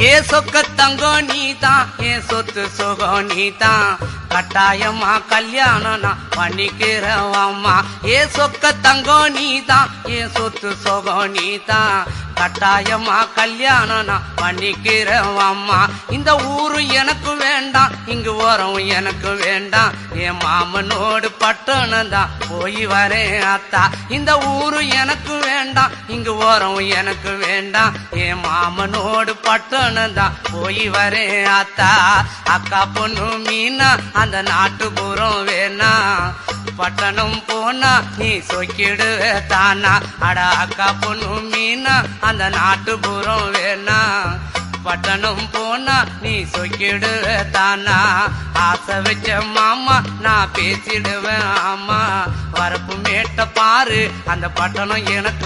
ஏ சொக்க தங்கம் நீதான், ஏன் சொத்து சுகம் நீதான், கட்டாயமா கல்யாணம் நான் பண்ணிக்கிறவம்மா. ஏ சொக்க தங்கம் நீதான், ஏன் சொத்து சுகம் நீதான், கட்டாயமா கல்யாணம் நான் பண்ணிக்கிறவம்மா. இந்த ஊரு எனக்கு வேண்டாம், இங்கு ஓரம் எனக்கு வேண்டாம், என் மாமனோடு பட்டணம் தான் போய் வரேன் அத்தா. இந்த ஊரு எனக்கு வேண்டாம், இங்கு ஓரம் எனக்கு வேண்டாம், என் மாமனோடு பட்டணம் தான் போய் வரேன் அத்தா. அக்கா பொண்ணு மீனா அந்த நாட்டுப்புறம் வேணா, பட்டணம் போனா நீ சொக்கிடுவ தானா. அட அக்கா பொண்ணு மீனா அந்த நாட்டுப்புறம் வேணா, பட்டணம் போனா நீ சொக்கிடுவ தானா. ஆசை வச்ச மாமா நான் பேசிடுவேன் ஆமா, வரப்பு மேட்ட பாரு அந்த பட்டணம் எனக்கு